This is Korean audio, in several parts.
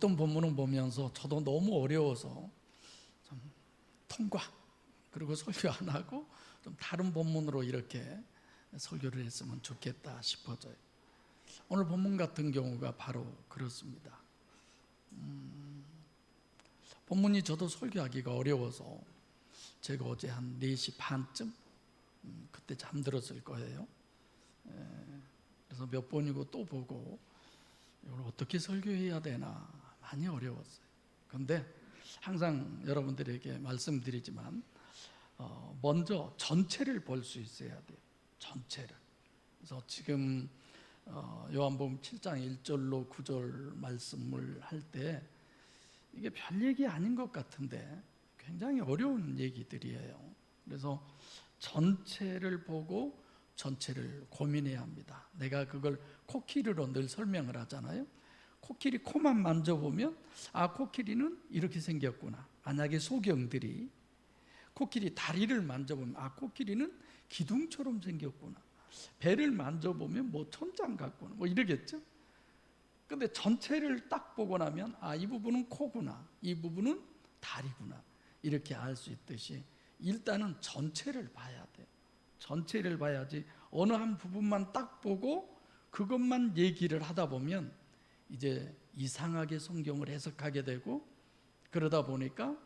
어떤 본문을 보면서 저도 너무 어려워서 좀 통과, 그리고 설교 안 하고 좀 다른 본문으로 이렇게 설교를 했으면 좋겠다 싶어져요. 오늘 본문 같은 경우가 바로 그렇습니다. 본문이 저도 설교하기가 어려워서 제가 어제 한 4시 반쯤 그때 잠들었을 거예요. 그래서 몇 번이고 또 보고 이걸 어떻게 설교해야 되나 많이 어려웠어요. 그런데 항상 여러분들에게 말씀드리지만 먼저 전체를 볼 수 있어야 돼요. 전체를. 그래서 지금 요한복음 7장 1절로 9절 말씀을 할 때 이게 별 얘기 아닌 것 같은데 굉장히 어려운 얘기들이에요. 그래서 전체를 보고 전체를 고민해야 합니다. 내가 그걸 코끼리로 늘 설명을 하잖아요. 코끼리 코만 만져보면 코끼리는 이렇게 생겼구나. 만약에 소경들이 코끼리 다리를 만져보면 코끼리는 기둥처럼 생겼구나. 배를 만져보면 천장 같구나. 이러겠죠. 근데 전체를 딱 보고 나면 이 부분은 코구나, 이 부분은 다리구나, 이렇게 알 수 있듯이 일단은 전체를 봐야 돼요. 전체를 봐야지 어느 한 부분만 딱 보고 그것만 얘기를 하다 보면 이제 이상하게 성경을 해석하게 되고, 그러다 보니까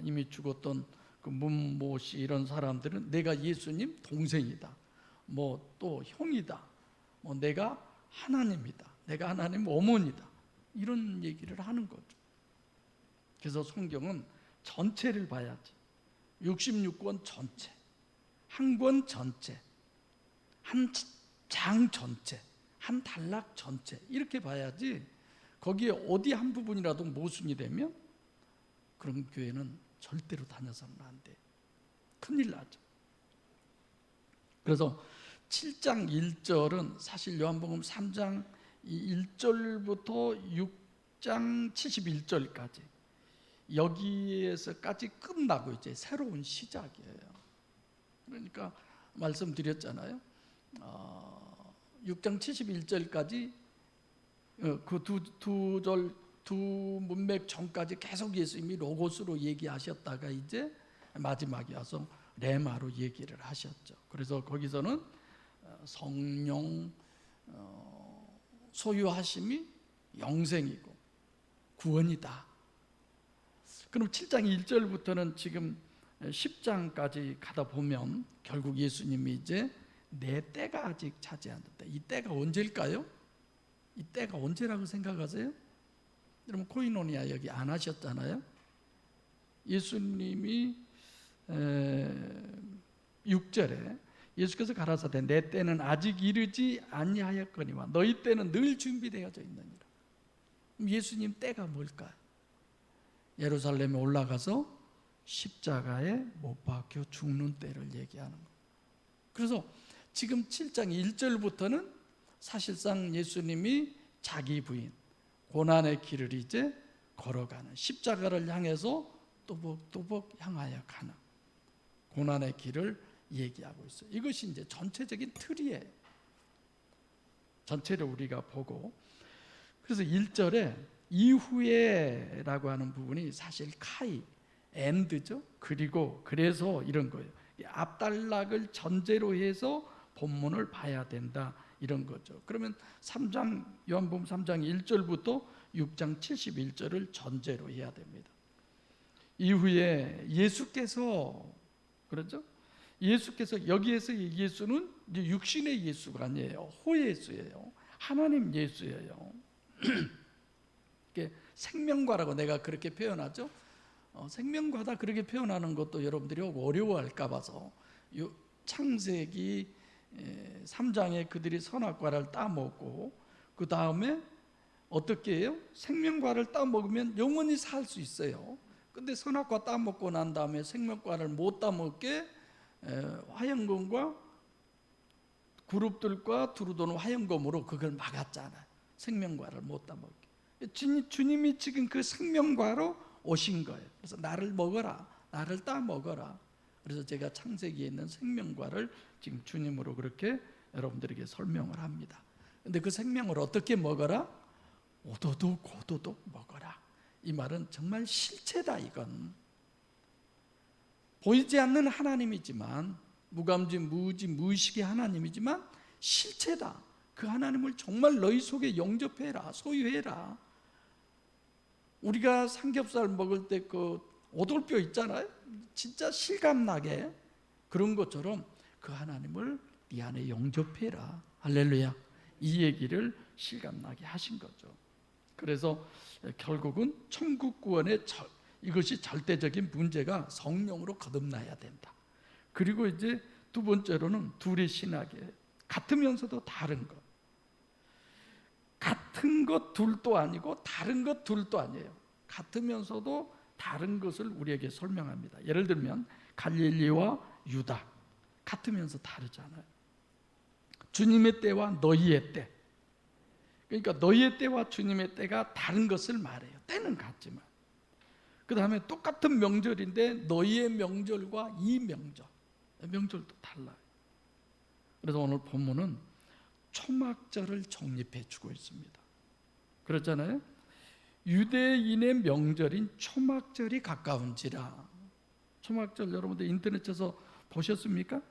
이미 죽었던 그 문모씨 이런 사람들은 내가 예수님 동생이다, 또 형이다, 내가 하나님이다, 내가 하나님 어머니다, 이런 얘기를 하는 거죠. 그래서 성경은 전체를 봐야지. 66권 전체, 한 권 전체, 한 장 전체, 한 단락 전체, 이렇게 봐야지 거기에 어디 한 부분이라도 모순이 되면 그런 교회는 절대로 다녀서는 안 돼. 큰일 나죠. 그래서 7장 1절은 사실 요한복음 3장 1절부터 6장 71절까지 여기에서까지 끝나고 이제 새로운 시작이에요. 그러니까 말씀드렸잖아요. 6장 71절까지 그 두 문맥 전까지 계속 예수님이 로고스로 얘기하셨다가 이제 마지막에 와서 레마로 얘기를 하셨죠. 그래서 거기서는 성령 소유하심이 영생이고 구원이다. 그럼 7장 1절부터는 지금 10장까지 가다 보면 결국 예수님이 이제 내 때가 아직 차지한다. 이 때가 언제일까요? 이 때가 언제라고 생각하세요? 여러분 코이노니아 여기 안 하셨잖아요. 예수님이 6절에 예수께서 가라사대 내 때는 아직 이르지 아니하였거니와 너희 때는 늘 준비되어져 있느니라. 예수님 때가 뭘까요? 예루살렘에 올라가서 십자가에 못 박혀 죽는 때를 얘기하는 거예요. 그래서 지금 7장 1절부터는 사실상 예수님이 자기 부인 고난의 길을 이제 걸어가는, 십자가를 향해서 또벅또벅 향하여 가는 고난의 길을 얘기하고 있어요. 이것이 이제 전체적인 틀이에요. 전체를 우리가 보고, 그래서 1절에 이후에 라고 하는 부분이 사실 카이, 엔드죠. 그리고 그래서 이런 거예요. 앞단락을 전제로 해서 본문을 봐야 된다, 이런 거죠. 그러면 요한복음 3장 1절부터 6장 71절을 전제로 해야 됩니다. 이후에 예수께서, 그렇죠? 예수께서, 여기에서 예수는 이제 육신의 예수가 아니에요. 호예수예요. 하나님 예수예요. 생명과라고 내가 그렇게 표현하죠. 생명과다 그렇게 표현하는 것도 여러분들이 어려워할까 봐서 창세기 3장에 그들이 선악과를 따먹고 그 다음에 어떻게 해요? 생명과를 따먹으면 영원히 살 수 있어요. 근데 선악과 따먹고 난 다음에 생명과를 못 따먹게 화형검과 그룹들과 두루 도는 화형검으로 그걸 막았잖아요. 생명과를 못 따먹게. 주님이 지금 그 생명과로 오신 거예요. 그래서 나를 먹어라, 나를 따먹어라. 그래서 제가 창세기에 있는 생명과를 지금 주님으로 그렇게 여러분들에게 설명을 합니다. 근데 그 생명을 어떻게 먹어라? 오도독 고도독 먹어라. 이 말은 정말 실체다. 이건 보이지 않는 하나님이지만, 무감지 무지 무의식의 하나님이지만 실체다. 그 하나님을 정말 너희 속에 영접해라, 소유해라. 우리가 삼겹살 먹을 때 그 오돌뼈 있잖아요. 진짜 실감나게 그런 것처럼 그 하나님을 네 안에 영접해라. 할렐루야. 이 얘기를 실감나게 하신 거죠. 그래서 결국은 천국 구원의 이것이 절대적인 문제가 성령으로 거듭나야 된다. 그리고 이제 두 번째로는 둘의 신학이에요. 같으면서도 다른 것. 같은 것 둘도 아니고 다른 것 둘도 아니에요. 같으면서도 다른 것을 우리에게 설명합니다. 예를 들면 갈릴리와 유다, 같으면서 다르잖아요. 주님의 때와 너희의 때, 그러니까 너희의 때와 주님의 때가 다른 것을 말해요. 때는 같지만. 그 다음에 똑같은 명절인데 너희의 명절과 이 명절도 달라요. 그래서 오늘 본문은 초막절을 정립해 주고 있습니다. 그렇잖아요. 유대인의 명절인 초막절이 가까운지라. 초막절 여러분들 인터넷 쳐서 보셨습니까?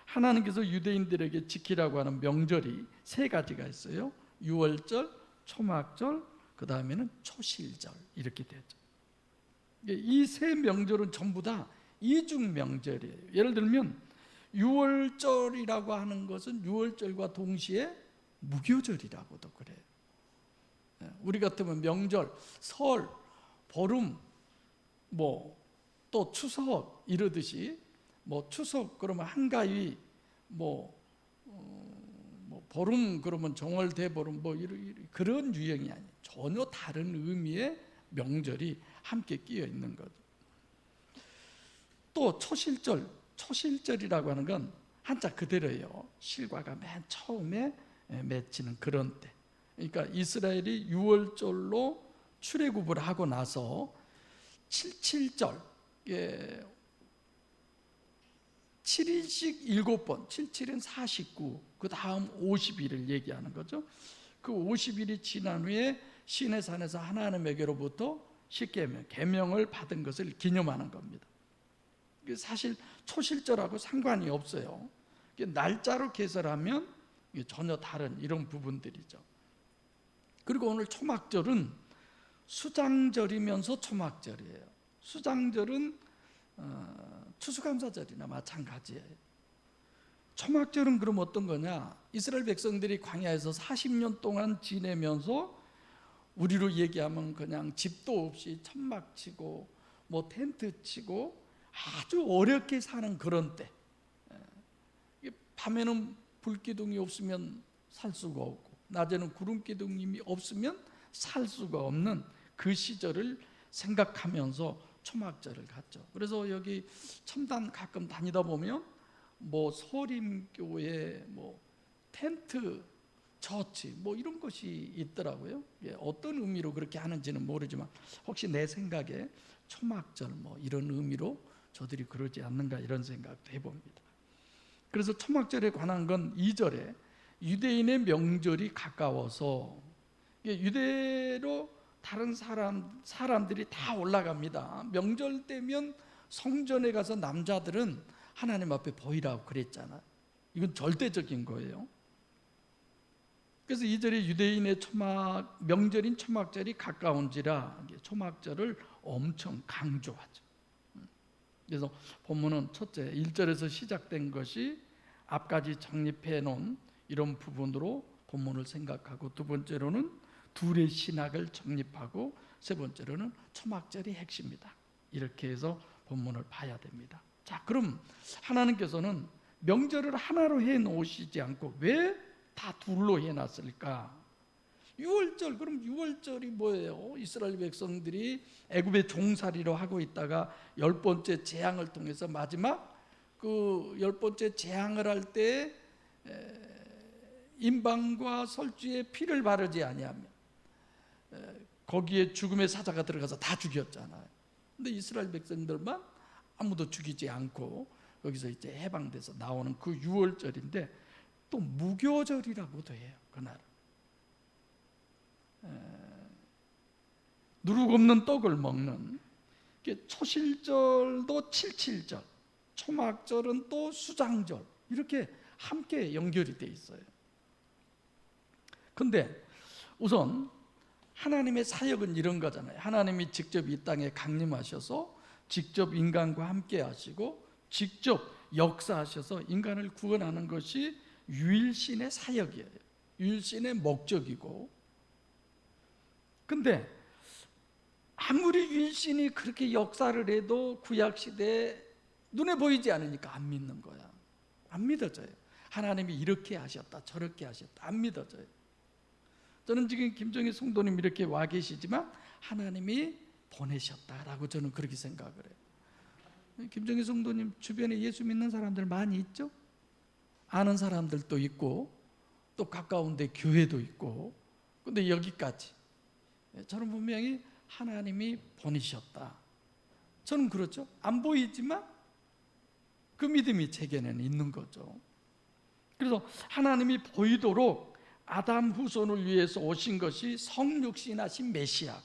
하나님께서 유대인들에게 지키라고 하는 명절이 세 가지가 있어요. 유월절, 초막절, 그 다음에는 초실절, 이렇게 되죠. 이 세 명절은 전부 다 이중 명절이에요. 예를 들면 유월절이라고 하는 것은 유월절과 동시에 무교절이라고도 그래요. 우리 같으면 명절, 설, 보름, 또 추석 이러듯이, 추석 그러면 한가위, 보름 그러면 정월 대보름, 그런 유형이 아니에요. 전혀 다른 의미의 명절이 함께 끼어 있는 거죠. 또 초실절이라고 하는 건 한자 그대로예요. 실과가 맨 처음에 맺히는 그런 때. 그러니까 이스라엘이 유월절로 출애굽을 하고 나서 77절, 7일씩 7번, 77은 49, 그 다음 50일을 얘기하는 거죠. 그 50일이 지난 후에 시내산에서 하나님에게로부터 십계명, 계명을 받은 것을 기념하는 겁니다. 사실 초실절하고 상관이 없어요. 날짜로 계산하면 전혀 다른 이런 부분들이죠. 그리고 오늘 초막절은 수장절이면서 초막절이에요. 수장절은 추수감사절이나 마찬가지예요. 초막절은 그럼 어떤 거냐? 이스라엘 백성들이 광야에서 40년 동안 지내면서, 우리로 얘기하면 그냥 집도 없이 천막 치고 텐트 치고 아주 어렵게 사는 그런 때, 밤에는 불기둥이 없으면 살 수가 없고 낮에는 구름기둥이 없으면 살 수가 없는 그 시절을 생각하면서 초막절을 갖죠. 그래서 여기 첨단 가끔 다니다 보면 서림교회 텐트 처치 이런 것이 있더라고요. 어떤 의미로 그렇게 하는지는 모르지만 혹시 내 생각에 초막절 이런 의미로 저들이 그러지 않는가 이런 생각도 해봅니다. 그래서 초막절에 관한 건 2절에 유대인의 명절이 가까워서, 유대로 다른 사람들이 다 올라갑니다. 명절 때면 성전에 가서 남자들은 하나님 앞에 보이라고 그랬잖아요. 이건 절대적인 거예요. 그래서 2절에 유대인의 명절인 초막절이 가까운지라 초막절을 엄청 강조하죠. 그래서 본문은 첫째 1절에서 시작된 것이 앞까지 정립해 놓은 이런 부분으로 본문을 생각하고, 두 번째로는 둘의 신학을 정립하고, 세 번째로는 초막절이 핵심이다. 이렇게 해서 본문을 봐야 됩니다. 자, 그럼 하나님께서는 명절을 하나로 해 놓으시지 않고 왜 다 둘로 해 놨을까? 유월절, 그럼 유월절이 뭐예요? 이스라엘 백성들이 애굽의 종살이로 하고 있다가 10번째 재앙을 통해서 마지막 그 10번째 재앙을 할 때 임방과 설주에 피를 바르지 아니하면 거기에 죽음의 사자가 들어가서 다 죽였잖아요. 근데 이스라엘 백성들만 아무도 죽이지 않고 거기서 이제 해방돼서 나오는 그 유월절인데, 또 무교절이라고도 해요. 그날 누룩 없는 떡을 먹는, 초실절도 칠칠절, 초막절은 또 수장절, 이렇게 함께 연결이 돼 있어요. 근데 우선 하나님의 사역은 이런 거잖아요. 하나님이 직접 이 땅에 강림하셔서 직접 인간과 함께 하시고 직접 역사하셔서 인간을 구원하는 것이 유일신의 사역이에요. 유일신의 목적이고, 근데 아무리 유일신이 그렇게 역사를 해도 구약시대에 눈에 보이지 않으니까 안 믿는 거야. 안 믿어져요. 하나님이 이렇게 하셨다 저렇게 하셨다, 안 믿어져요. 저는 지금 김정희 성도님 이렇게 와 계시지만 하나님이 보내셨다라고 저는 그렇게 생각을 해요. 김정희 성도님 주변에 예수 믿는 사람들 많이 있죠? 아는 사람들도 있고 또 가까운 데 교회도 있고, 근데 여기까지 저는 분명히 하나님이 보내셨다. 저는 그렇죠. 안 보이지만 그 믿음이 제게는 있는 거죠. 그래서 하나님이 보이도록 아담 후손을 위해서 오신 것이 성육신하신 메시아.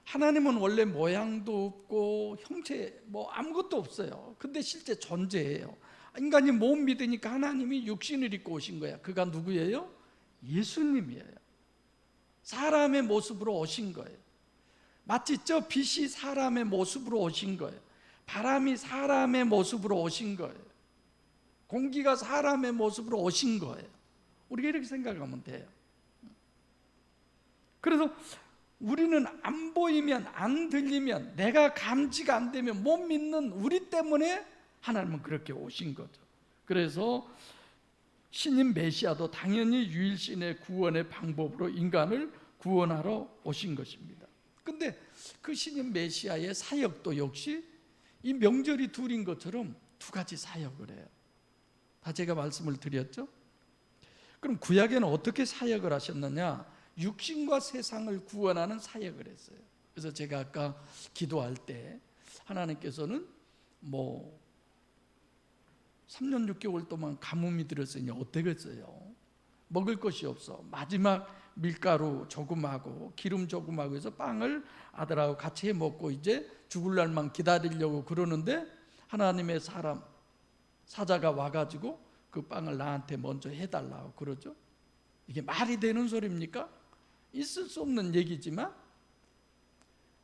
하나님은 원래 모양도 없고 형체 아무것도 없어요. 근데 실제 존재해요. 인간이 못 믿으니까 하나님이 육신을 입고 오신 거야. 그가 누구예요? 예수님이에요. 사람의 모습으로 오신 거예요. 마치 저 빛이 사람의 모습으로 오신 거예요. 바람이 사람의 모습으로 오신 거예요. 공기가 사람의 모습으로 오신 거예요. 우리가 이렇게 생각하면 돼요. 그래서 우리는 안 보이면, 안 들리면, 내가 감지가 안 되면 못 믿는 우리 때문에 하나님은 그렇게 오신 거죠. 그래서 신인 메시아도 당연히 유일신의 구원의 방법으로 인간을 구원하러 오신 것입니다. 근데 그 신인 메시아의 사역도 역시 이 명절이 둘인 것처럼 두 가지 사역을 해요. 다 제가 말씀을 드렸죠? 그럼 구약에는 어떻게 사역을 하셨느냐? 육신과 세상을 구원하는 사역을 했어요. 그래서 제가 아까 기도할 때 하나님께서는 3년 6개월 동안 가뭄이 들었으니 어떻겠어요? 먹을 것이 없어. 마지막 밀가루 조금하고 기름 조금하고 해서 빵을 아들하고 같이 해 먹고 이제 죽을 날만 기다리려고 그러는데 하나님의 사자가 와가지고 그 빵을 나한테 먼저 해달라고 그러죠. 이게 말이 되는 소리입니까? 있을 수 없는 얘기지만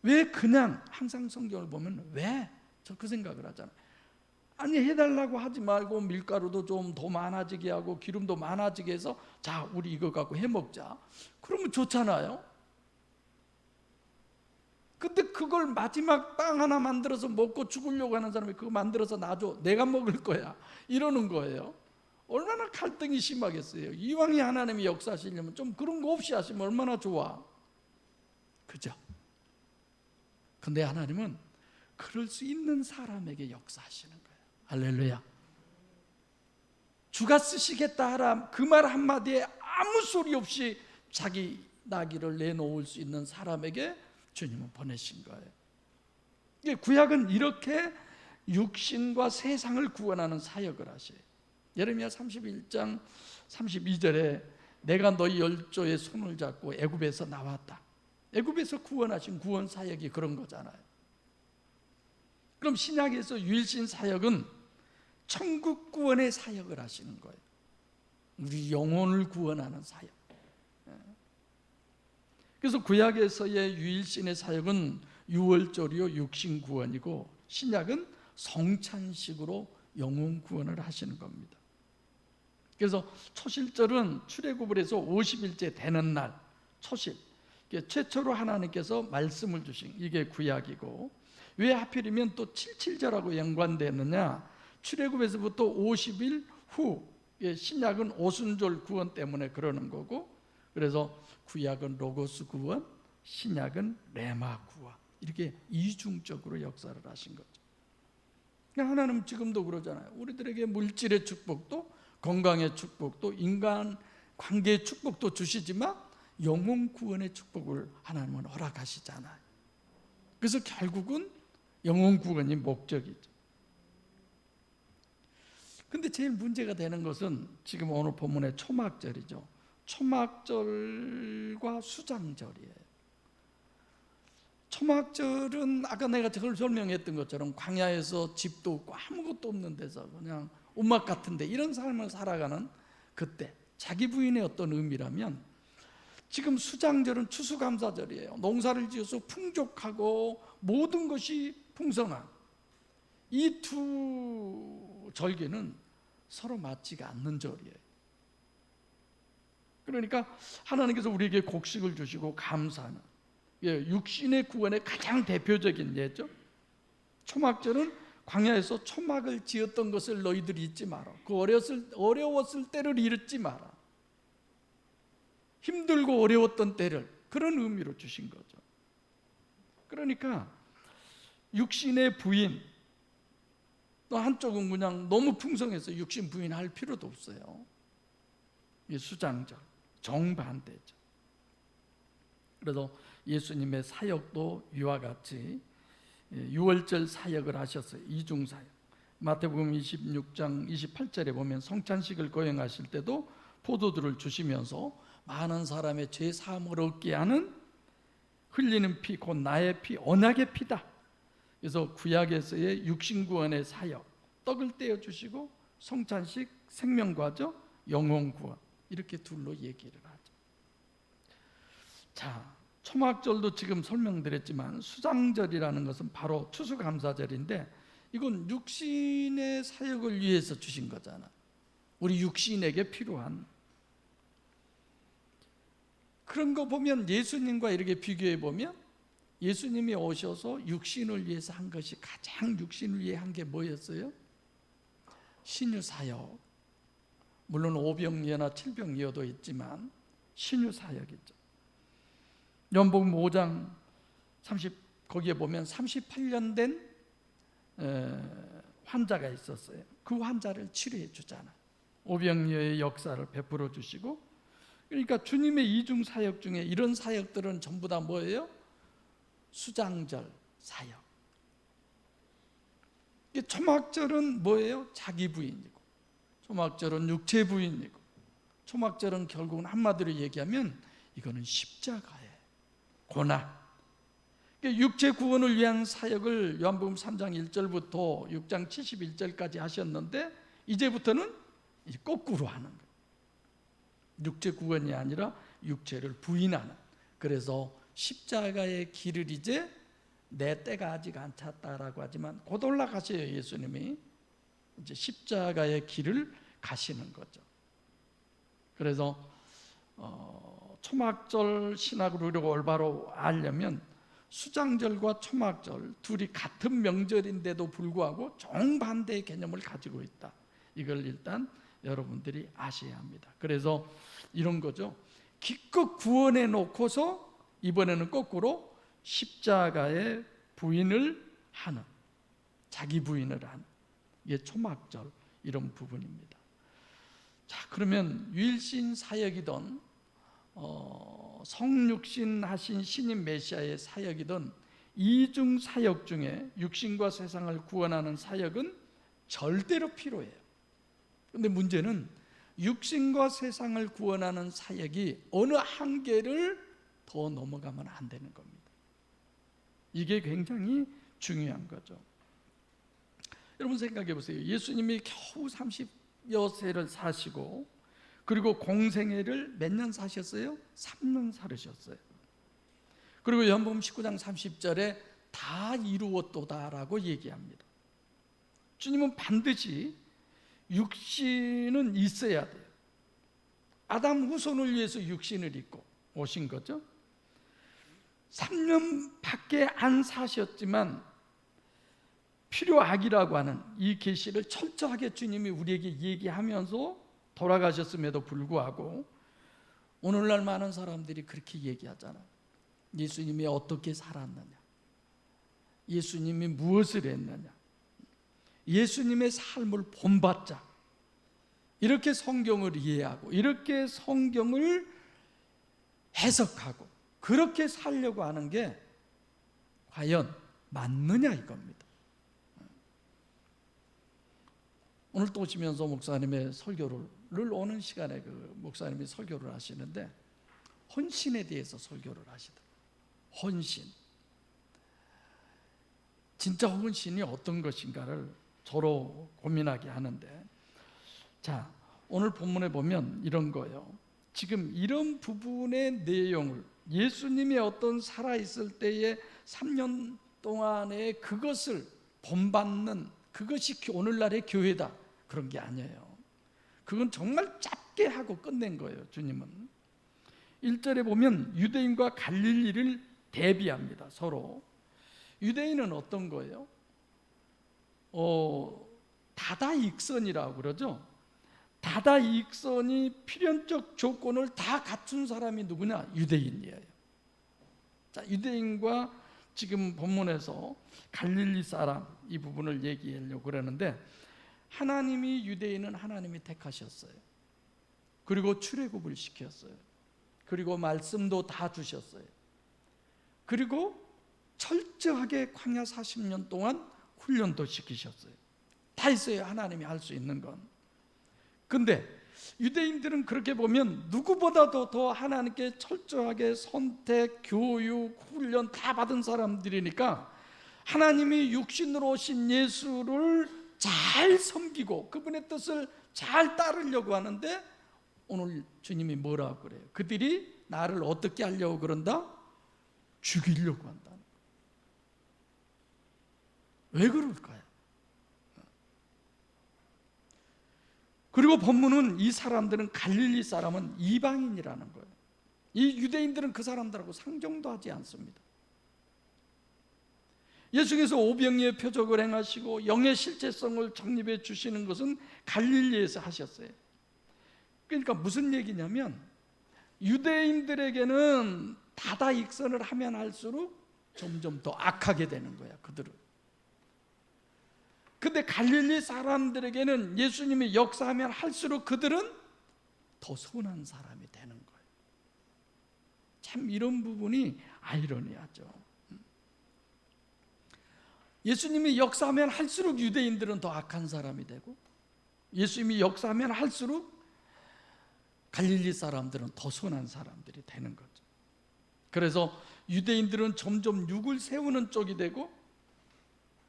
왜 그냥 항상 성경을 보면 왜? 저 그 생각을 하잖아요. 아니 해달라고 하지 말고 밀가루도 좀 더 많아지게 하고 기름도 많아지게 해서 자 우리 이거 갖고 해먹자. 그러면 좋잖아요. 근데 그걸 마지막 빵 하나 만들어서 먹고 죽으려고 하는 사람이 그거 만들어서 놔줘, 내가 먹을 거야, 이러는 거예요. 얼마나 갈등이 심하겠어요. 이왕이 하나님이 역사하시려면 좀 그런 거 없이 하시면 얼마나 좋아. 그죠? 근데 하나님은 그럴 수 있는 사람에게 역사하시는 거예요. 할렐루야. 주가 쓰시겠다 하라 그 말 한마디에 아무 소리 없이 자기 나귀를 내놓을 수 있는 사람에게 주님은 보내신 거예요. 구약은 이렇게 육신과 세상을 구원하는 사역을 하셔요. 예레미야 31장 32절에 내가 너희 열조의 손을 잡고 애굽에서 나왔다. 애굽에서 구원하신 구원 사역이 그런 거잖아요. 그럼 신약에서 유일신 사역은 천국 구원의 사역을 하시는 거예요. 우리 영혼을 구원하는 사역. 그래서 구약에서의 유일신의 사역은 유월절이요 육신 구원이고, 신약은 성찬식으로 영혼 구원을 하시는 겁니다. 그래서 초실절은 출애굽을 해서 50일째 되는 날, 초실, 최초로 하나님께서 말씀을 주신 이게 구약이고, 왜 하필이면 또 77절하고 연관되느냐? 출애굽에서부터 50일 후, 신약은 오순절 구원 때문에 그러는 거고, 그래서 구약은 로고스 구원, 신약은 레마 구원, 이렇게 이중적으로 역사를 하신 거죠. 하나님 지금도 그러잖아요. 우리들에게 물질의 축복도, 건강의 축복도, 인간 관계의 축복도 주시지만 영혼 구원의 축복을 하나님은 허락하시잖아요. 그래서 결국은 영혼 구원이 목적이죠. 근데 제일 문제가 되는 것은 지금 오늘 본문의 초막절이죠. 초막절과 수장절이에요. 초막절은 아까 내가 설명했던 것처럼 광야에서 집도 없고 아무것도 없는 데서 그냥 움막 같은데 이런 삶을 살아가는 그때 자기 부인의 어떤 의미라면, 지금 수장절은 추수감사절이에요. 농사를 지어서 풍족하고 모든 것이 풍성한 이 두 절기는 서로 맞지가 않는 절이에요. 그러니까 하나님께서 우리에게 곡식을 주시고 감사하는, 육신의 구원의 가장 대표적인 예죠. 초막절은 광야에서 초막을 지었던 것을 너희들이 잊지 마라. 그 어려웠을 때를 잊지 마라. 힘들고 어려웠던 때를, 그런 의미로 주신 거죠. 그러니까 육신의 부인, 또 한쪽은 그냥 너무 풍성해서 육신 부인할 필요도 없어요. 이 수장절 정반대죠. 그래서 예수님의 사역도 이와 같이 유월절 사역을 하셨어요. 이중사역. 마태복음 26장 28절에 보면 성찬식을 거행하실 때도 포도주를 주시면서 많은 사람의 죄 사함을 얻게 하는 흘리는 피, 곧 나의 피, 언약의 피다. 그래서 구약에서의 육신구원의 사역, 떡을 떼어 주시고 성찬식, 생명과죠, 영혼구원, 이렇게 둘로 얘기를 하죠. 자, 초막절도 지금 설명드렸지만 수장절이라는 것은 바로 추수감사절인데, 이건 육신의 사역을 위해서 주신 거잖아. 우리 육신에게 필요한 그런 거 보면, 예수님과 이렇게 비교해 보면 예수님이 오셔서 육신을 위해서 한 것이, 가장 육신을 위해 한 게 뭐였어요? 신유사역. 물론 오병이어나 칠병이어도 있지만 신유사역이죠. 요한복음 5장 30, 거기에 보면 38년 된 환자가 있었어요. 그 환자를 치료해 주잖아. 오병이어의 역사를 베풀어 주시고. 그러니까 주님의 이중 사역 중에 이런 사역들은 전부 다 뭐예요? 수장절 사역. 초막절은 뭐예요? 자기 부인이고, 초막절은 육체 부인이고, 초막절은 결국은 한마디로 얘기하면 이거는 십자가의 고난. 육체 구원을 위한 사역을 요한복음 3장 1절부터 6장 71절까지 하셨는데, 이제부터는 거꾸로 하는 거예요. 육체 구원이 아니라 육체를 부인하는. 그래서 십자가의 길을 이제 내 때가 아직 안 찼다라고 하지만 곧 올라가셔요. 예수님이 이제 십자가의 길을 가시는 거죠. 그래서 초막절 신학을 우리가 올바로 알려면 수장절과 초막절 둘이 같은 명절인데도 불구하고 정반대의 개념을 가지고 있다. 이걸 일단 여러분들이 아셔야 합니다. 그래서 이런 거죠. 기껏 구원해 놓고서 이번에는 거꾸로 십자가의 부인을 하는, 자기 부인을 하는, 이게 초막절 이런 부분입니다. 자, 그러면 유일신 사역이든 성육신 하신 신인 메시아의 사역이든 이중 사역 중에 육신과 세상을 구원하는 사역은 절대로 필요해요. 그런데 문제는 육신과 세상을 구원하는 사역이 어느 한계를 더 넘어가면 안 되는 겁니다. 이게 굉장히 중요한 거죠. 여러분 생각해 보세요. 예수님이 겨우 30여 세를 사시고, 그리고 공생애를 몇 년 사셨어요? 3년 살으셨어요. 그리고 요한복음 19장 30절에 다 이루었도다라고 얘기합니다. 주님은 반드시 육신은 있어야 돼요. 아담 후손을 위해서 육신을 입고 오신 거죠. 3년밖에 안 사셨지만 필요악이라고 하는 이 계시를 철저하게 주님이 우리에게 얘기하면서 돌아가셨음에도 불구하고 오늘날 많은 사람들이 그렇게 얘기하잖아요. 예수님이 어떻게 살았느냐, 예수님이 무엇을 했느냐, 예수님의 삶을 본받자, 이렇게 성경을 이해하고 이렇게 성경을 해석하고 그렇게 살려고 하는 게 과연 맞느냐 이겁니다. 오늘 또 오시면서 목사님의 설교를 오는 시간에 그 목사님이 설교를 하시는데 헌신에 대해서 설교를 하시더라고요. 헌신. 진짜 혹은 신이 어떤 것인가를 서로 고민하게 하는데, 자, 오늘 본문에 보면 이런 거예요. 지금 이런 부분의 내용을 예수님이 어떤 살아있을 때의 3년 동안의 그것을 본받는, 그것이 오늘날의 교회다, 그런 게 아니에요. 그건 정말 짧게 하고 끝낸 거예요. 주님은 1절에 보면 유대인과 갈릴리를 대비합니다. 서로. 유대인은 어떤 거예요? 다다익선이라고 그러죠. 다다익선이 필연적 조건을 다 갖춘 사람이 누구냐? 유대인이에요. 자, 유대인과 지금 본문에서 갈릴리 사람 이 부분을 얘기하려고 그러는데, 하나님이 유대인은 하나님이 택하셨어요. 그리고 출애굽을 시켰어요. 그리고 말씀도 다 주셨어요. 그리고 철저하게 광야 40년 동안 훈련도 시키셨어요. 다 있어요. 하나님이 할 수 있는 건. 근데 유대인들은 그렇게 보면 누구보다도 더 하나님께 철저하게 선택, 교육, 훈련 다 받은 사람들이니까 하나님이 육신으로 오신 예수를 잘 섬기고 그분의 뜻을 잘 따르려고 하는데, 오늘 주님이 뭐라고 그래요? 그들이 나를 어떻게 하려고 그런다? 죽이려고 한다는 거예요. 왜 그럴까요? 그리고 본문은 이 사람들은, 갈릴리 사람은 이방인이라는 거예요. 이 유대인들은 그 사람들하고 상종도 하지 않습니다. 예수께서 오병이의 표적을 행하시고 영의 실제성을 정립해 주시는 것은 갈릴리에서 하셨어요. 그러니까 무슨 얘기냐면, 유대인들에게는 다다익선을 하면 할수록 점점 더 악하게 되는 거야, 그들은. 근데 갈릴리 사람들에게는 예수님이 역사하면 할수록 그들은 더 선한 사람이 되는 거예요. 참 이런 부분이 아이러니하죠. 예수님이 역사하면 할수록 유대인들은 더 악한 사람이 되고, 예수님이 역사하면 할수록 갈릴리 사람들은 더 선한 사람들이 되는 거죠. 그래서 유대인들은 점점 육을 세우는 쪽이 되고,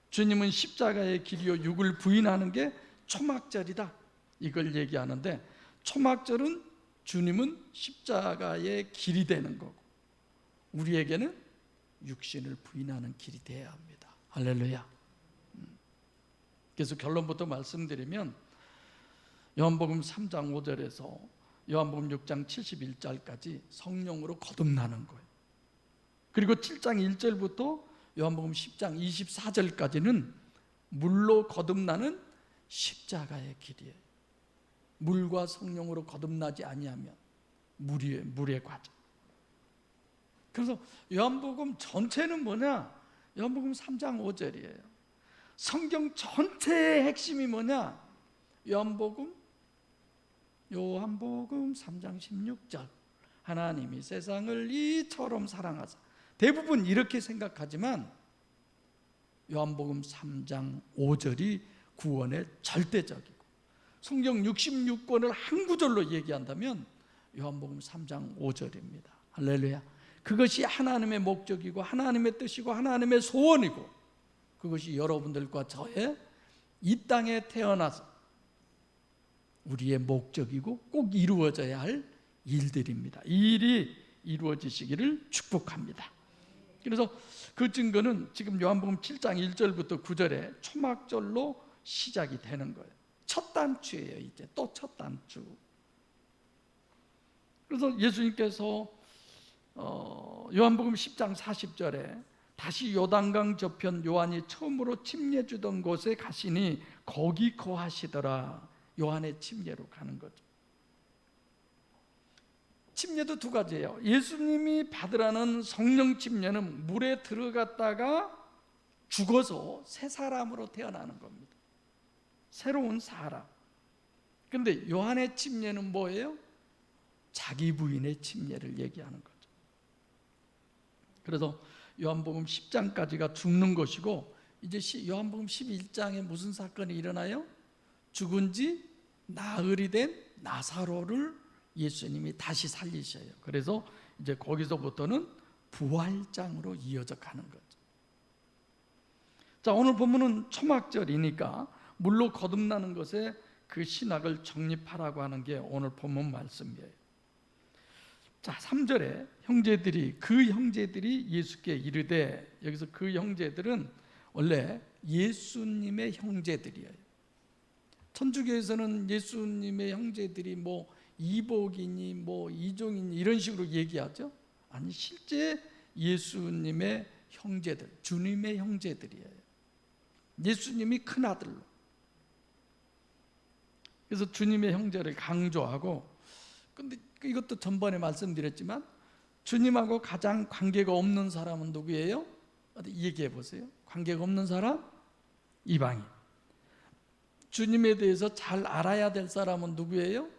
주님은 십자가의 길이요 육을 부인하는 게 초막절이다, 이걸 얘기하는데, 초막절은 주님은 십자가의 길이 되는 거고 우리에게는 육신을 부인하는 길이 되어야 합니다. 할렐루야. 그래서 결론부터 말씀드리면, 요한복음 3장 5절에서 요한복음 6장 71절까지 성령으로 거듭나는 거예요. 그리고 7장 1절부터 요한복음 10장 24절까지는 물로 거듭나는 십자가의 길이에요. 물과 성령으로 거듭나지 아니하면 물의 과정. 그래서 요한복음 전체는 뭐냐? 요한복음 3장 5절이에요. 성경 전체의 핵심이 뭐냐? 요한복음 3장 16절. 하나님이 세상을 이처럼 사랑하사. 대부분 이렇게 생각하지만 요한복음 3장 5절이 구원의 절대적이고, 성경 66권을 한 구절로 얘기한다면 요한복음 3장 5절입니다. 할렐루야. 그것이 하나님의 목적이고 하나님의 뜻이고 하나님의 소원이고, 그것이 여러분들과 저의 이 땅에 태어나서 우리의 목적이고 꼭 이루어져야 할 일들입니다. 이 일이 이루어지시기를 축복합니다. 그래서 그 증거는 지금 요한복음 7장 1절부터 9절에 초막절로 시작이 되는 거예요. 첫 단추예요. 이제 또 첫 단추. 그래서 예수님께서 요한복음 10장 40절에 다시 요단강 저편 요한이 처음으로 침례 주던 곳에 가시니 거기 거하시더라. 요한의 침례로 가는 거죠. 침례도 두 가지예요. 예수님이 받으라는 성령 침례는 물에 들어갔다가 죽어서 새 사람으로 태어나는 겁니다. 새로운 사람. 그런데 요한의 침례는 뭐예요? 자기 부인의 침례를 얘기하는 거죠. 그래서 요한복음 10장까지가 죽는 것이고, 이제 요한복음 11장에 무슨 사건이 일어나요? 죽은 지 나흘이 된 나사로를 예수님이 다시 살리셔요. 그래서 이제 거기서부터는 부활장으로 이어져 가는 거죠. 자, 오늘 본문은 초막절이니까 물로 거듭나는 것에 그 신학을 정립하라고 하는 게 오늘 본문 말씀이에요. 자, 3절에 그 형제들이 예수께 이르되, 여기서 그 형제들은 원래 예수님의 형제들이에요. 천주교에서는 예수님의 형제들이 뭐 이복이니 뭐 이종이니 이런 식으로 얘기하죠. 아니, 실제 예수님의 형제들, 주님의 형제들이에요. 예수님이 큰아들로. 그래서 주님의 형제를 강조하고, 근데 이것도 전번에 말씀드렸지만 주님하고 가장 관계가 없는 사람은 누구예요? 어디 얘기해 보세요. 관계가 없는 사람? 이방인. 주님에 대해서 잘 알아야 될 사람은 누구예요?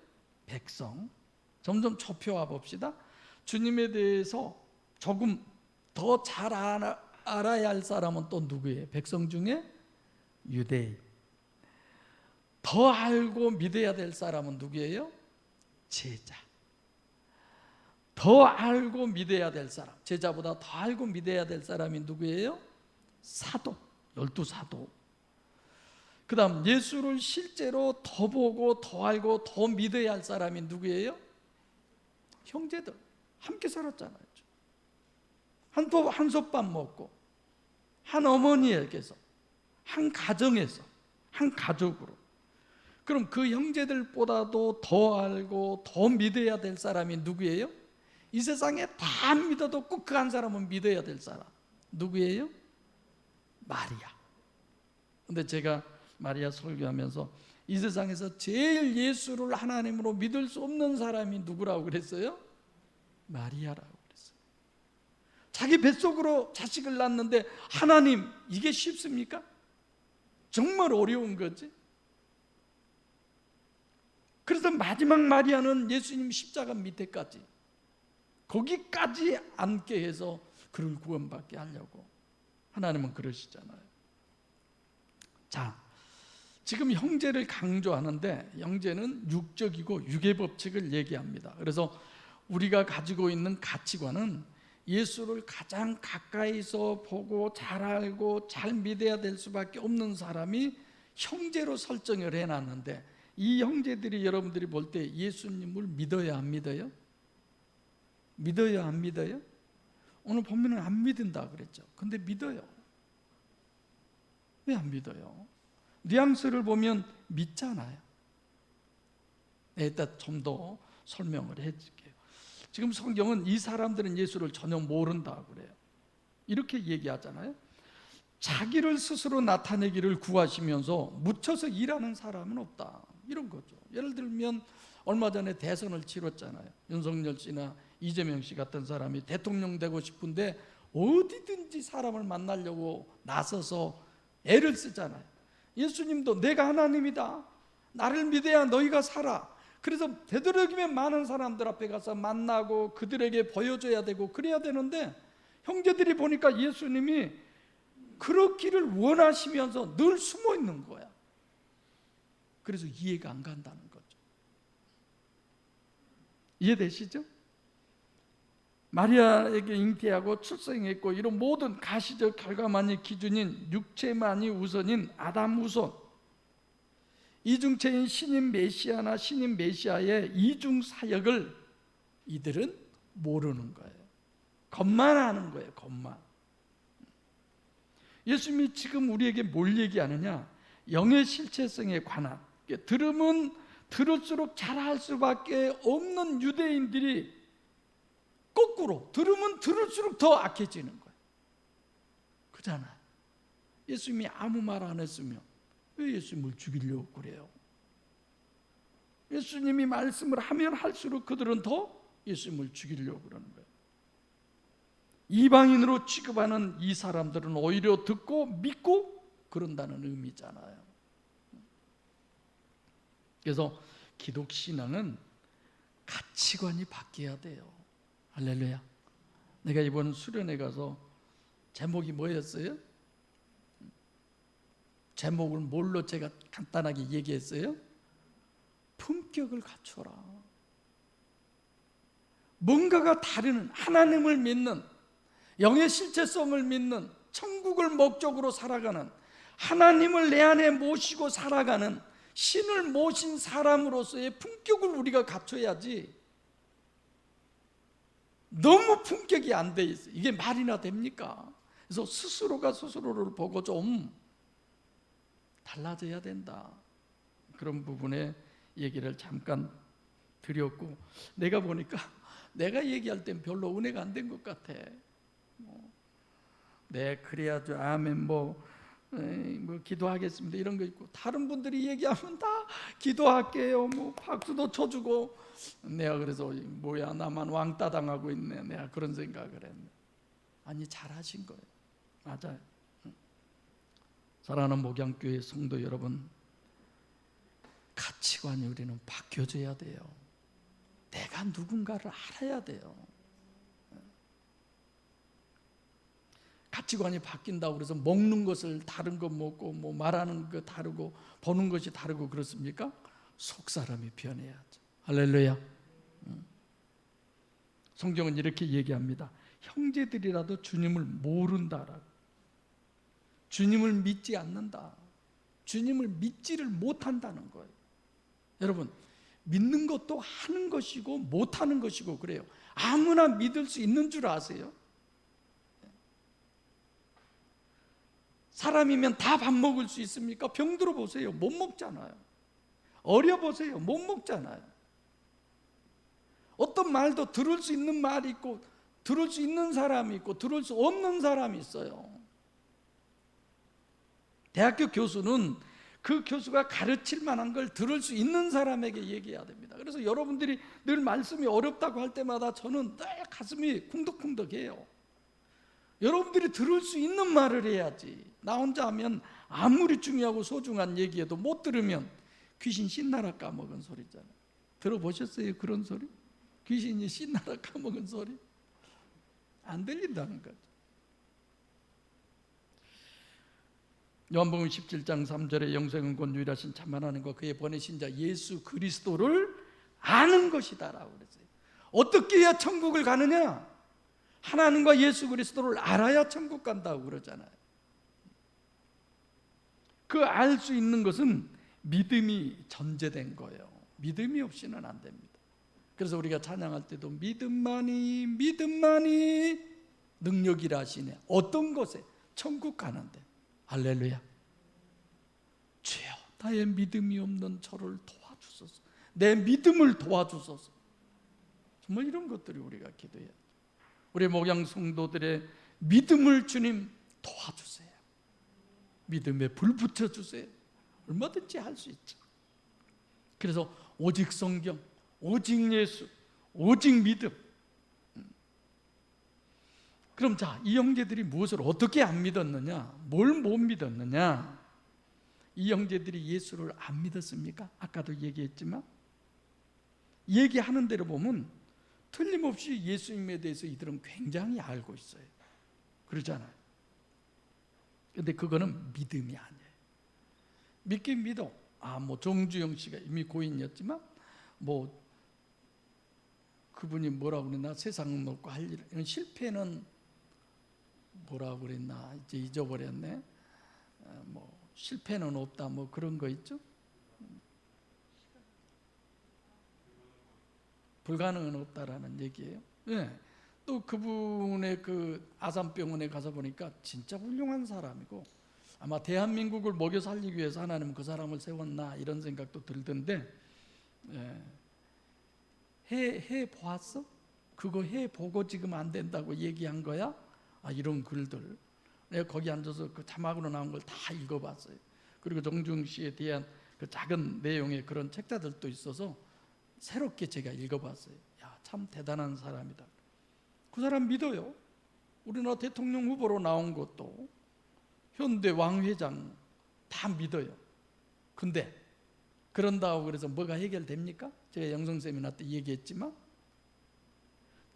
백성. 점점 좁혀와 봅시다. 주님에 대해서 조금 더 잘 알아야 할 사람은 또 누구예요? 백성 중에 유대인. 더 알고 믿어야 될 사람은 누구예요? 제자. 더 알고 믿어야 될 사람, 제자보다 더 알고 믿어야 될 사람이 누구예요? 사도, 12사도. 그 다음 예수를 실제로 더 보고 더 알고 더 믿어야 할 사람이 누구예요? 형제들. 함께 살았잖아요. 한솥밥 먹고, 한 어머니에게서, 한 가정에서, 한 가족으로. 그럼 그 형제들보다도 더 알고 더 믿어야 될 사람이 누구예요? 이 세상에 다 안 믿어도 꼭 그 한 사람은 믿어야 될 사람. 누구예요? 마리아. 근데 제가 마리아 설교하면서 이 세상에서 제일 예수를 하나님으로 믿을 수 없는 사람이 누구라고 그랬어요? 마리아라고 그랬어요. 자기 뱃속으로 자식을 낳는데 하나님, 이게 쉽습니까? 정말 어려운 거지. 그래서 마지막 마리아는 예수님 십자가 밑에까지, 거기까지 앉게 해서 그를 구원받게 하려고. 하나님은 그러시잖아요. 자, 지금 형제를 강조하는데 형제는 육적이고 육의 법칙을 얘기합니다. 그래서 우리가 가지고 있는 가치관은 예수를 가장 가까이서 보고 잘 알고 잘 믿어야 될 수밖에 없는 사람이 형제로 설정을 해놨는데, 이 형제들이 여러분들이 볼 때 예수님을 믿어야 안 믿어요? 믿어요 안 믿어요? 오늘 보면은 안 믿는다 그랬죠. 근데 믿어요. 왜 안 믿어요? 뉘앙스를 보면 믿잖아요. 이따 좀 더 설명을 해줄게요. 지금 성경은 이 사람들은 예수를 전혀 모른다 그래요. 이렇게 얘기하잖아요. 자기를 스스로 나타내기를 구하시면서 묻혀서 일하는 사람은 없다, 이런 거죠. 예를 들면 얼마 전에 대선을 치렀잖아요. 윤석열 씨나 이재명 씨 같은 사람이 대통령 되고 싶은데 어디든지 사람을 만나려고 나서서 애를 쓰잖아요. 예수님도 내가 하나님이다, 나를 믿어야 너희가 살아. 그래서 되도록이면 많은 사람들 앞에 가서 만나고 그들에게 보여줘야 되고 그래야 되는데, 형제들이 보니까 예수님이 그렇기를 원하시면서 늘 숨어 있는 거야. 그래서 이해가 안 간다는 거죠. 이해되시죠? 마리아에게 잉태하고 출생했고 이런 모든 가시적 결과만이 기준인 육체만이 우선인 아담 우선, 이중체인 신인 메시아나 신인 메시아의 이중 사역을 이들은 모르는 거예요. 겉만 아는 거예요. 겉만. 예수님이 지금 우리에게 뭘 얘기하느냐? 영의 실체성에 관한, 들으면 들을수록 잘할 수밖에 없는 유대인들이 거꾸로 들으면 들을수록 더 악해지는 거예요. 그잖아요. 예수님이 아무 말 안 했으면 왜 예수님을 죽이려고 그래요? 예수님이 말씀을 하면 할수록 그들은 더 예수님을 죽이려고 그러는 거예요. 이방인으로 취급하는 이 사람들은 오히려 듣고 믿고 그런다는 의미잖아요. 그래서 기독 신앙은 가치관이 바뀌어야 돼요. 할렐루야. 내가 이번 수련회 가서 제목이 뭐였어요? 제목을 뭘로 제가 간단하게 얘기했어요? 품격을 갖춰라. 뭔가가 다른, 하나님을 믿는, 영의 실체성을 믿는, 천국을 목적으로 살아가는, 하나님을 내 안에 모시고 살아가는 신을 모신 사람으로서의 품격을 우리가 갖춰야지, 너무 품격이 안 돼 있어. 이게 말이나 됩니까? 그래서 스스로가 스스로를 보고 좀 달라져야 된다. 그런 부분에 얘기를 잠깐 드렸고, 내가 보니까 내가 얘기할 땐 별로 은혜가 안 된 것 같아. 네, 그래야죠. 아멘. 뭐 기도하겠습니다. 이런 거 있고, 다른 분들이 얘기하면 다 기도할게요. 뭐 박수도 쳐주고, 내가 그래서 뭐야, 나만 왕따 당하고 있네. 내가 그런 생각을 했네. 아니, 잘하신 거예요. 맞아요. 사랑하는 목양교회 성도 여러분, 가치관이 우리는 바뀌어져야 돼요. 내가 누군가를 알아야 돼요. 가치관이 바뀐다고 그래서 먹는 것을 다른 거 먹고, 뭐 말하는 거 다르고, 보는 것이 다르고 그렇습니까? 속 사람이 변해야죠. 할렐루야. 성경은 이렇게 얘기합니다. 형제들이라도 주님을 모른다라고. 주님을 믿지 않는다. 주님을 믿지를 못한다는 거예요. 여러분, 믿는 것도 하는 것이고 못하는 것이고 그래요. 아무나 믿을 수 있는 줄 아세요? 사람이면 다 밥 먹을 수 있습니까? 병들어 보세요. 못 먹잖아요. 어려 보세요. 못 먹잖아요. 어떤 말도 들을 수 있는 말이 있고, 들을 수 있는 사람이 있고, 들을 수 없는 사람이 있어요. 대학교 교수는 그 교수가 가르칠 만한 걸 들을 수 있는 사람에게 얘기해야 됩니다. 그래서 여러분들이 늘 말씀이 어렵다고 할 때마다 저는 늘 가슴이 쿵덕쿵덕해요. 여러분들이 들을 수 있는 말을 해야지. 나 혼자 하면 아무리 중요하고 소중한 얘기해도 못 들으면 귀신 신나라 까먹은 소리잖아요. 들어보셨어요? 그런 소리? 귀신이 신나라 까먹은 소리? 안 들린다는 거죠. 요한복음 17장 3절에 영생은 곧 유일하신 참 하나님과 그의 보내신 자 예수 그리스도를 아는 것이다라고 그랬어요. 어떻게 해야 천국을 가느냐? 하나님과 예수 그리스도를 알아야 천국 간다고 그러잖아요. 그 알 수 있는 것은 믿음이 전제된 거예요. 믿음이 없이는 안 됩니다. 그래서 우리가 찬양할 때도 믿음만이 능력이라 하시네. 어떤 것에? 천국 가는데. 할렐루야. 주여, 나의 믿음이 없는 저를 도와주소서. 내 믿음을 도와주소서. 정말 이런 것들이 우리가 기도해야 돼요. 우리 목양 성도들의 믿음을 주님 도와주세요. 믿음에 불 붙여주세요. 얼마든지 할 수 있죠. 그래서 오직 성경, 오직 예수, 오직 믿음. 그럼 자, 이 형제들이 무엇을 어떻게 안 믿었느냐? 뭘 못 믿었느냐? 이 형제들이 예수를 안 믿었습니까? 아까도 얘기했지만 얘기하는 대로 보면 틀림없이 예수님에 대해서 이들은 굉장히 알고 있어요. 그러잖아요. 근데 그거는 믿음이 아니에요. 믿긴 믿어. 뭐 정주영 씨가 이미 고인이었지만 뭐 그분이 뭐라고 그랬나? 세상 놓고 할 일, 실패는 뭐라고 그랬나? 이제 잊어버렸네. 뭐 실패는 없다, 뭐 그런 거 있죠? 불가능은 없다라는 얘기예요. 네. 또 그분의 그 아산병원에 가서 보니까 진짜 훌륭한 사람이고, 아마 대한민국을 먹여 살리기 위해서 하나님은 그 사람을 세웠나 이런 생각도 들던데, 해 보았어? 그거 해 보고 지금 안 된다고 얘기한 거야? 이런 글들 내가 거기 앉아서 그 자막으로 나온 걸 다 읽어봤어요. 그리고 정중 씨에 대한 그 작은 내용의 그런 책자들도 있어서 새롭게 제가 읽어봤어요. 야, 참 대단한 사람이다. 그 사람 믿어요. 우리나라 대통령 후보로 나온 것도, 현대 왕 회장 다 믿어요. 근데 그런다고 그래서 뭐가 해결됩니까? 제가 영성 세미나 때 얘기했지만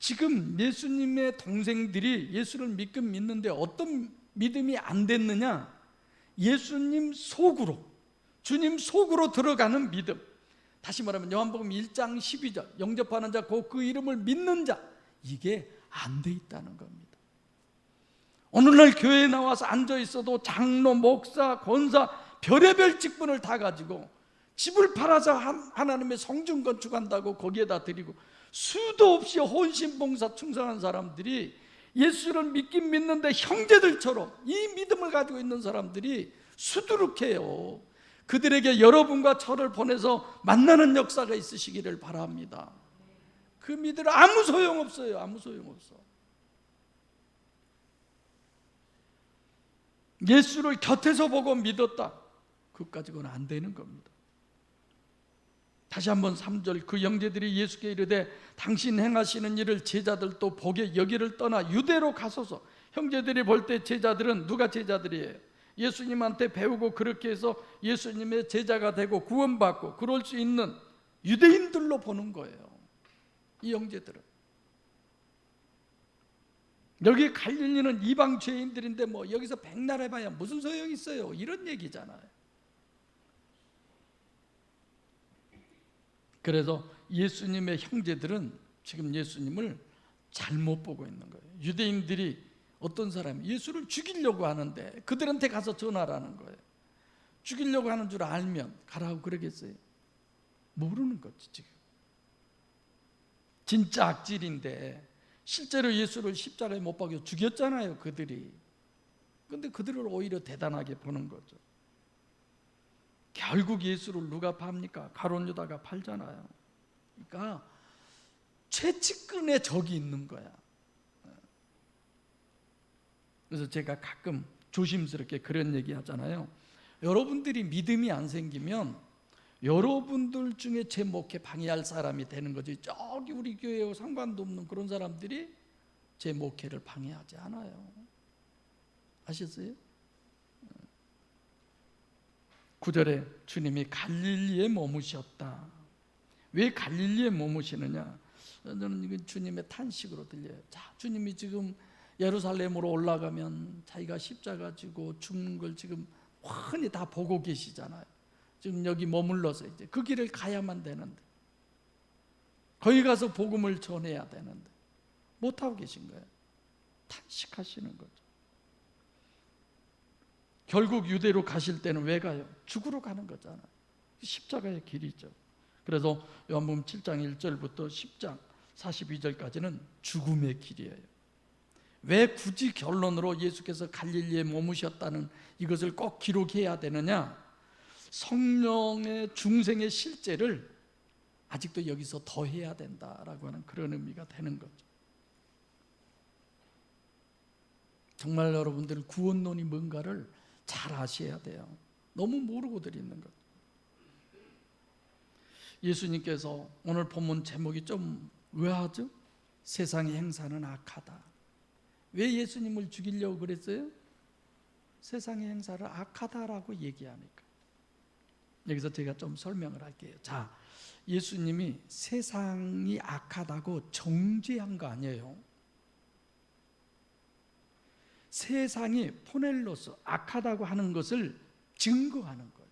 지금 예수님의 동생들이 예수를 믿는데 어떤 믿음이 안 됐느냐? 예수님 속으로, 주님 속으로 들어가는 믿음. 다시 말하면 요한복음 1장 12절 영접하는 자 곧 그 이름을 믿는 자, 이게 안 돼 있다는 겁니다. 오늘날 교회에 나와서 앉아 있어도 장로, 목사, 권사 별의별 직분을 다 가지고 집을 팔아서 하나님의 성전 건축한다고 거기에다 드리고 수도 없이 헌신봉사 충성한 사람들이 예수를 믿긴 믿는데 형제들처럼 이 믿음을 가지고 있는 사람들이 수두룩해요. 그들에게 여러분과 저를 보내서 만나는 역사가 있으시기를 바랍니다. 그 믿음 아무 소용없어요. 아무 소용없어. 예수를 곁에서 보고 믿었다, 그것까지는 안 되는 겁니다. 다시 한번 3절, 그 형제들이 예수께 이르되 당신 행하시는 일을 제자들도 보게 여기를 떠나 유대로 가소서. 형제들이 볼 때 제자들은 누가 제자들이에요? 예수님한테 배우고 그렇게 해서 예수님의 제자가 되고 구원받고 그럴 수 있는 유대인들로 보는 거예요. 이 형제들은 여기 갈릴리는 이방 죄인들인데 뭐 여기서 백날 해봐야 무슨 소용이 있어요, 이런 얘기잖아요. 그래서 예수님의 형제들은 지금 예수님을 잘못 보고 있는 거예요. 유대인들이 어떤 사람이 예수를 죽이려고 하는데 그들한테 가서 전하라는 거예요. 죽이려고 하는 줄 알면 가라고 그러겠어요? 모르는 거지. 지금 진짜 악질인데 실제로 예수를 십자가에 못 박여 죽였잖아요, 그들이. 그런데 그들을 오히려 대단하게 보는 거죠. 결국 예수를 누가 팝니까? 가룟 유다가 팔잖아요. 그러니까 최측근의 적이 있는 거야. 그래서 제가 가끔 조심스럽게 그런 얘기 하잖아요. 여러분들이 믿음이 안 생기면 여러분들 중에 제 목회 방해할 사람이 되는 거지, 저기 우리 교회와 상관도 없는 그런 사람들이 제 목회를 방해하지 않아요. 아셨어요? 9절에 주님이 갈릴리에 머무셨다. 왜 갈릴리에 머무시느냐? 저는 이건 주님의 탄식으로 들려요. 자, 주님이 지금 예루살렘으로 올라가면 자기가 십자가 지고 죽는 걸 지금 훤히 다 보고 계시잖아요. 지금 여기 머물러서 이제 그 길을 가야만 되는데, 거기 가서 복음을 전해야 되는데 못하고 계신 거예요. 탄식하시는 거죠. 결국 유대로 가실 때는 왜 가요? 죽으러 가는 거잖아요. 십자가의 길이죠. 그래서 요한복음 7장 1절부터 10장 42절까지는 죽음의 길이에요. 왜 굳이 결론으로 예수께서 갈릴리에 머무셨다는 이것을 꼭 기록해야 되느냐? 성령의 중생의 실제를 아직도 여기서 더 해야 된다라고 하는 그런 의미가 되는 거죠. 정말 여러분들 구원론이 뭔가를 잘 아셔야 돼요. 너무 모르고들 있는 것. 예수님께서 오늘 본문 제목이 좀 의아하죠? 세상의 행사는 악하다. 왜 예수님을 죽이려고 그랬어요? 세상의 행사를 악하다라고 얘기하니까. 여기서 제가 좀 설명을 할게요. 자, 예수님이 세상이 악하다고 정죄한 거 아니에요. 세상이 포넬로스 악하다고 하는 것을 증거하는 거예요.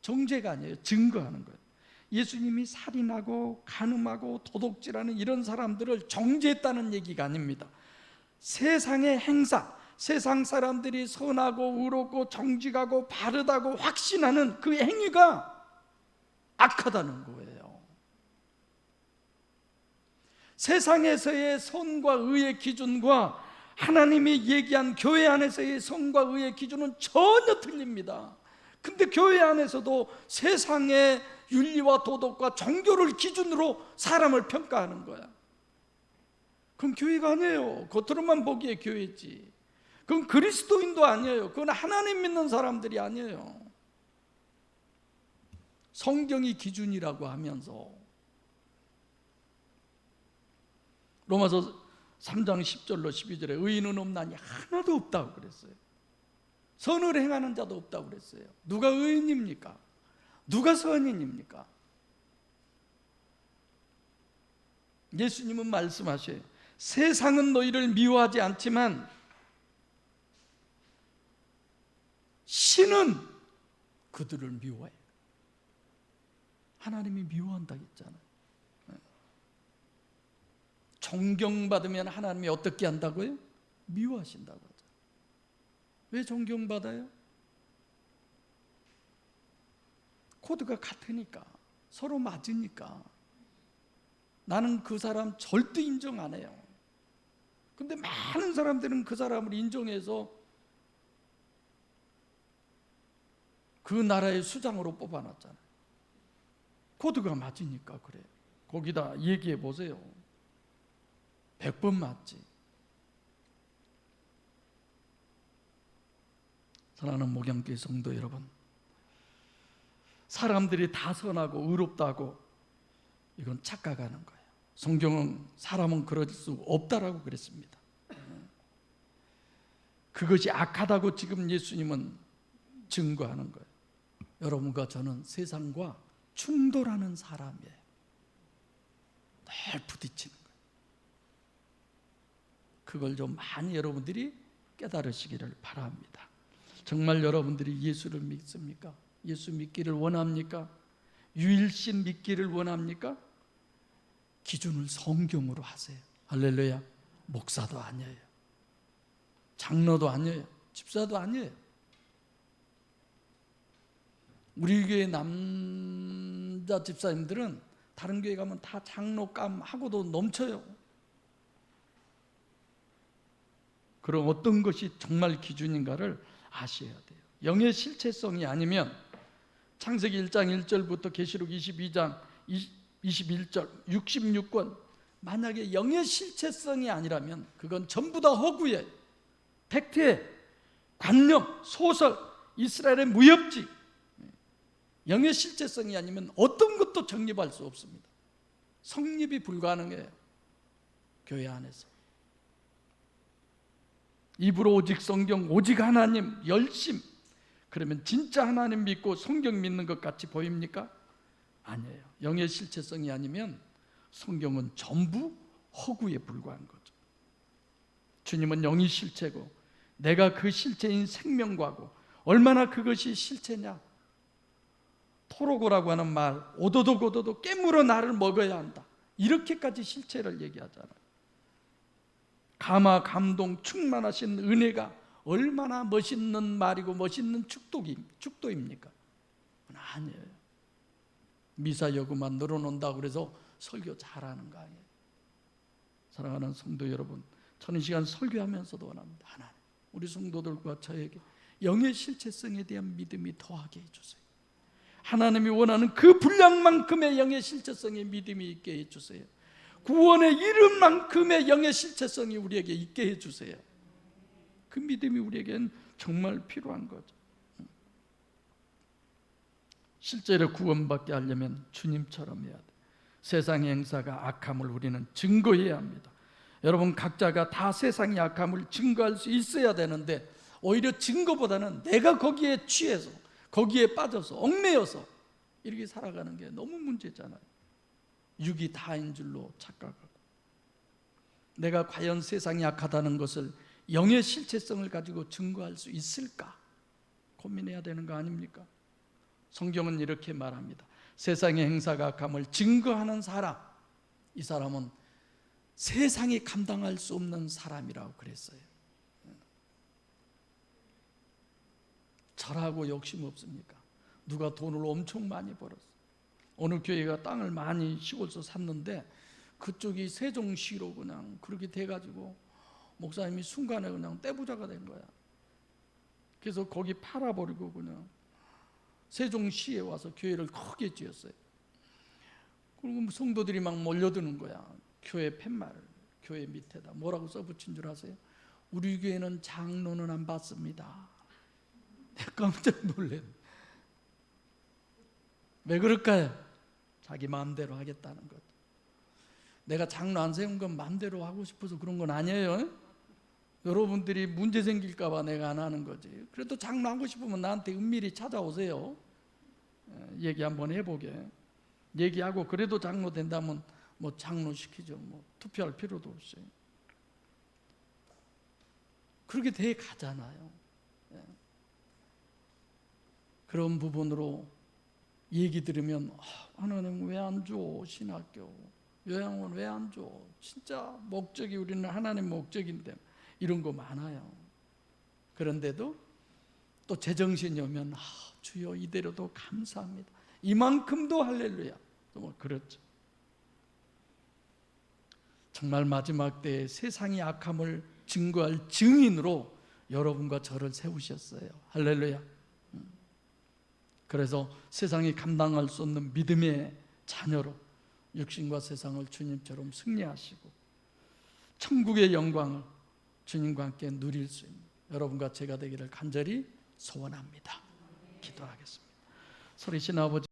정죄가 아니에요. 증거하는 거예요. 예수님이 살인하고 간음하고 도둑질하는 이런 사람들을 정죄했다는 얘기가 아닙니다. 세상의 행사, 세상 사람들이 선하고 의롭고 정직하고 바르다고 확신하는 그 행위가 악하다는 거예요. 세상에서의 선과 의의 기준과 하나님이 얘기한 교회 안에서의 선과 의의 기준은 전혀 틀립니다. 근데 교회 안에서도 세상의 윤리와 도덕과 종교를 기준으로 사람을 평가하는 거야. 그건 교회가 아니에요. 겉으로만 보기에 교회지. 그건 그리스도인도 아니에요. 그건 하나님 믿는 사람들이 아니에요. 성경이 기준이라고 하면서 로마서 3장 10절로 12절에 의인은 없나니 하나도 없다고 그랬어요. 선을 행하는 자도 없다고 그랬어요. 누가 의인입니까? 누가 선인입니까? 예수님은 말씀하셔요. 세상은 너희를 미워하지 않지만 신은 그들을 미워해. 하나님이 미워한다 했잖아요. 존경받으면 하나님이 어떻게 한다고요? 미워하신다고 하죠. 왜 존경받아요? 코드가 같으니까, 서로 맞으니까. 나는 그 사람 절대 인정 안 해요. 근데 많은 사람들은 그 사람을 인정해서 그 나라의 수장으로 뽑아놨잖아요. 코드가 맞으니까 그래요. 거기다 얘기해 보세요. 100번 맞지. 사랑하는 목양교회 성도 여러분, 사람들이 다 선하고 의롭다고 이건 착각하는 거예요. 성경은 사람은 그럴 수 없다라고 그랬습니다. 그것이 악하다고 지금 예수님은 증거하는 거예요. 여러분과 저는 세상과 충돌하는 사람이에요. 늘 부딪히는 거예요. 그걸 좀 많이 여러분들이 깨달으시기를 바랍니다. 정말 여러분들이 예수를 믿습니까? 예수 믿기를 원합니까? 유일신 믿기를 원합니까? 기준을 성경으로 하세요. 할렐루야. 목사도 아니에요, 장로도 아니에요, 집사도 아니에요. 우리 교회 남자 집사님들은 다른 교회 가면 다 장로감 하고도 넘쳐요. 그럼 어떤 것이 정말 기준인가를 아셔야 돼요. 영의 실체성이 아니면 창세기 1장 1절부터 계시록 22장 21절 66권 만약에 영의 실체성이 아니라면 그건 전부 다 허구예요. 팩트에 관념, 소설, 이스라엘의 무협지. 영의 실체성이 아니면 어떤 것도 정립할 수 없습니다. 성립이 불가능해요. 교회 안에서 입으로 오직 성경, 오직 하나님, 열심. 그러면 진짜 하나님 믿고 성경 믿는 것 같이 보입니까? 아니에요. 영의 실체성이 아니면 성경은 전부 허구에 불과한 거죠. 주님은 영이 실체고 내가 그 실체인 생명과고 얼마나 그것이 실체냐. 토로고라고 하는 말, 오도독 깨물어 나를 먹어야 한다. 이렇게까지 실체를 얘기하잖아요. 감화, 감동, 충만하신 은혜가 얼마나 멋있는 말이고 멋있는 축도입니까? 아니에요. 미사 여구만 늘어놓는다고 그래서 설교 잘하는 거 아니에요. 사랑하는 성도 여러분, 저는 이 시간 설교하면서도 원합니다. 하나님, 우리 성도들과 저에게 영의 실체성에 대한 믿음이 더하게 해주세요. 하나님이 원하는 그 분량만큼의 영의 실체성에 믿음이 있게 해주세요. 구원의 이름만큼의 영의 실체성이 우리에게 있게 해주세요. 그 믿음이 우리에겐 정말 필요한 거죠. 실제로 구원받게 하려면 주님처럼 해야 돼. 세상의 행사가 악함을 우리는 증거해야 합니다. 여러분 각자가 다 세상의 악함을 증거할 수 있어야 되는데 오히려 증거보다는 내가 거기에 취해서 거기에 빠져서 얽매여서 이렇게 살아가는 게 너무 문제잖아요. 육이 다인 줄로 착각하고 내가 과연 세상이 악하다는 것을 영의 실체성을 가지고 증거할 수 있을까 고민해야 되는 거 아닙니까? 성경은 이렇게 말합니다. 세상의 행사가 악함을 증거하는 사람, 이 사람은 세상이 감당할 수 없는 사람이라고 그랬어요. 절하고 욕심 없습니까? 누가 돈을 엄청 많이 벌었어. 어느 교회가 땅을 많이 시골서 샀는데 그쪽이 세종시로 그냥 그렇게 돼가지고 목사님이 순간에 그냥 떼부자가 된 거야. 그래서 거기 팔아버리고 그냥 세종시에 와서 교회를 크게 지었어요. 그리고 성도들이 막 몰려드는 거야. 교회 팻말을 교회 밑에다 뭐라고 써붙인 줄 아세요? 우리 교회는 장로는 안 받습니다. 내가 깜짝 놀래. 왜 그럴까요? 자기 마음대로 하겠다는 것. 내가 장로 안 세운 건 마음대로 하고 싶어서 그런 건 아니에요. 여러분들이 문제 생길까 봐 내가 안 하는 거지. 그래도 장로 하고 싶으면 나한테 은밀히 찾아오세요. 얘기 한번 해보게. 얘기하고 그래도 장로 된다면 뭐 장로 시키죠. 뭐 투표할 필요도 없어요. 그렇게 돼 가잖아요. 그런 부분으로 얘기 들으면 하나님 왜 안 줘? 신학교 요양원 왜 안 줘? 진짜 목적이 우리는 하나님 목적인데 이런 거 많아요. 그런데도 또 제정신이 오면 주여 이대로도 감사합니다. 이만큼도 할렐루야. 뭐 그렇죠. 정말 마지막 때에 세상의 악함을 증거할 증인으로 여러분과 저를 세우셨어요. 할렐루야. 그래서 세상이 감당할 수 없는 믿음의 자녀로 육신과 세상을 주님처럼 승리하시고 천국의 영광을 주님과 함께 누릴 수 있는 여러분과 제가 되기를 간절히 소원합니다. 기도하겠습니다. 소리신 아버지,